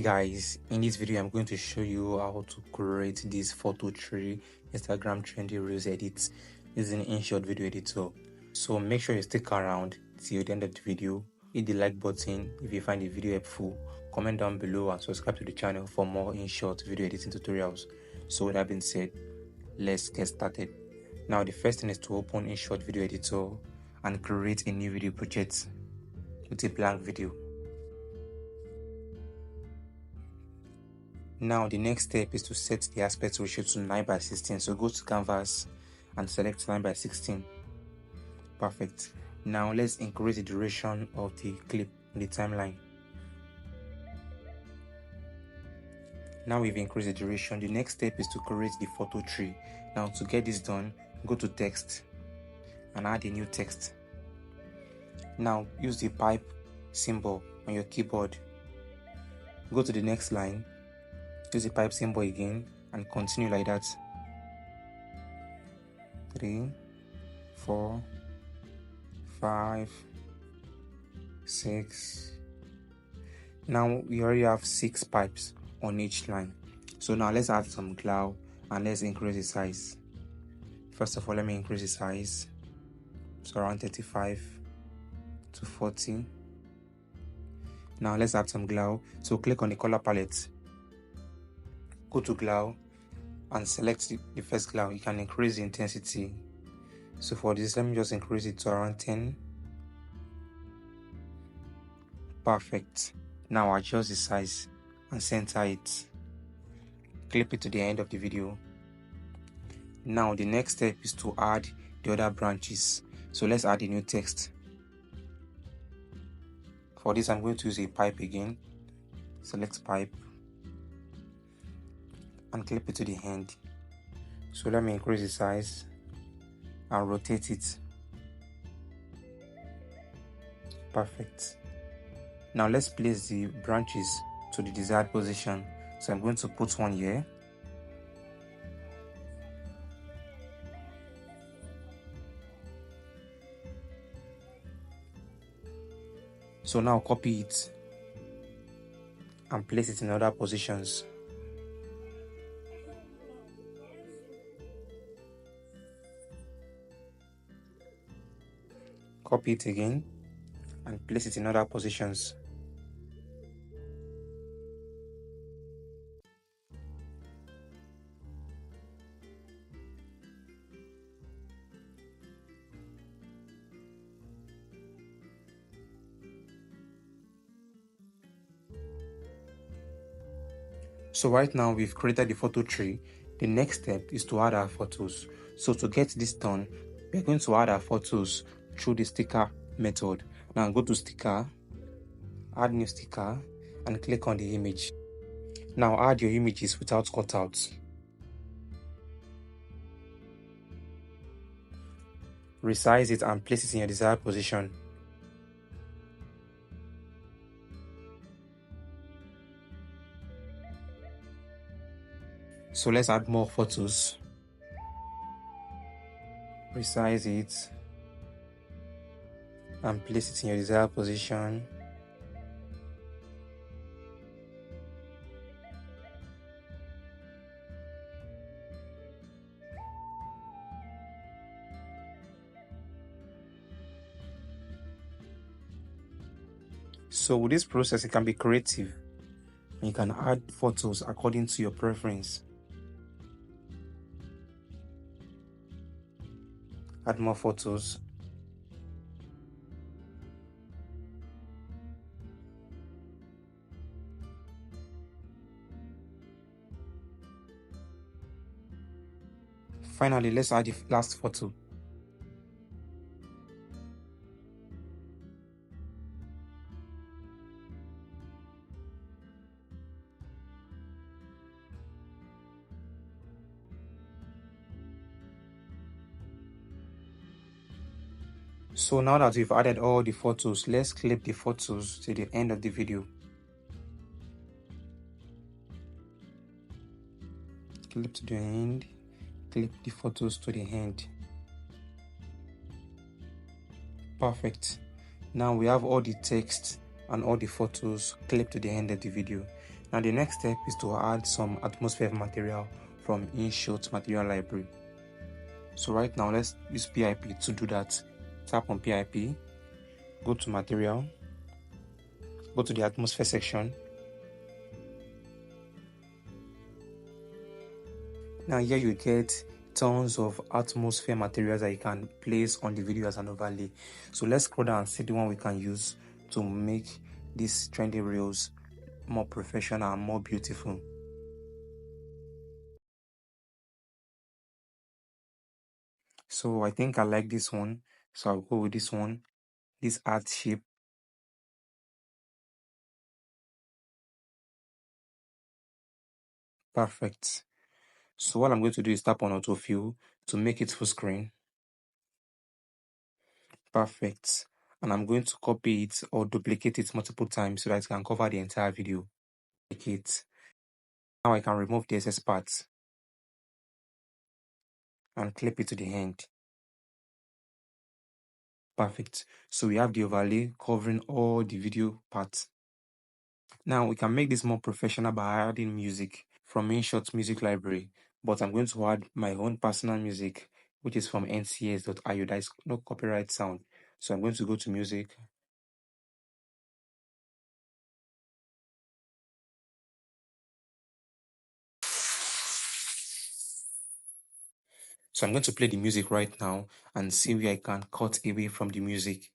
Hi guys, in this video I'm going to show you how to create this photo tree Instagram trendy reels edits using InShot video editor. So make sure you stick around till the end of the video. Hit the like button if you find the video helpful, comment down below and subscribe to the channel for more InShot video editing tutorials. So with that being said, let's get started. Now the first thing is to open InShot video editor and create a new video project with a blank video. Now the next step is to set the aspect ratio to 9:16. So go to canvas and select 9:16. Perfect. Now let's increase the duration of the clip in the timeline. Now we've increased the duration. The next step is to create the photo tree. Now to get this done, go to text and add a new text. Now use the pipe symbol on your keyboard. Go to the next line. Use the pipe symbol again and continue like that. 3, 4, 5, 6. Now we already have 6 pipes on each line. So now let's add some glue and let's increase the size. First of all, let me increase the size. So around 35 to 40. Now let's add some glue. So click on the color palette. Go to glue and select the first glue. You can increase the intensity. So for this, let me just increase it to around 10. Perfect. Now adjust the size and center it. Clip it to the end of the video. Now the next step is to add the other branches. So let's add a new text. For this, I'm going to use a pipe again. Select pipe and clip it to the end. So let me increase the size and rotate it. Perfect. Now let's place the branches to the desired position. So I'm going to put one here. So now copy it and place it in other positions. Copy it again and place it in other positions. So right now we've created the photo tree. The next step is to add our photos. So to get this done, we're going to add our photos through the sticker method. Now go to sticker, add new sticker and click on the image. Now add your images without cutouts. Resize it and place it in your desired position. So let's add more photos. Resize it and place it in your desired position. So with this process, it can be creative. You can add photos according to your preference. Add more photos. Finally, let's add the last photo. So now that we've added all the photos, let's clip the photos to the end of the video. Clip to the end, clip the photos to the end. Perfect. Now we have all the text and all the photos clipped to the end of the video. Now the next step is to add some atmosphere material from InShot material library. So right now let's use PIP to do that. Tap on PIP, go to material, go to the atmosphere section. Now here you get tons of atmosphere materials that you can place on the video as an overlay. So let's scroll down and see the one we can use to make these trendy reels more professional and more beautiful. So I think I like this one, so I'll go with this one, this art shape. Perfect. So what I'm going to do is tap on autofill to make it full screen. Perfect. And I'm going to copy it or duplicate it multiple times so that it can cover the entire video. Duplicate. Now I can remove the excess parts and clip it to the end. Perfect. So we have the overlay covering all the video parts. Now we can make this more professional by adding music from InShot music library, but I'm going to add my own personal music, which is from ncs.io. That is no copyright sound. So I'm going to go to music. So I'm going to play the music right now and see where I can cut away from the music.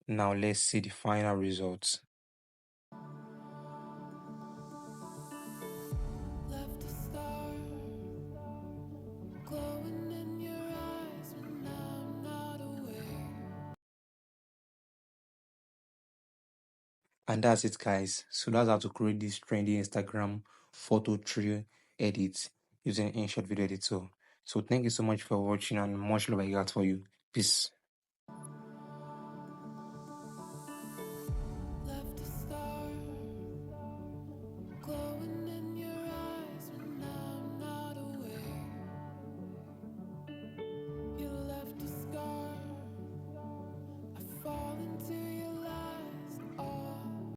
Now let's see the final results. Left a star glowing in your eyes when I'm not aware. And that's it, guys. So that's how to create this trendy Instagram photo tree edit using InShot video editor. So thank you so much for watching and much love I got for you. Peace.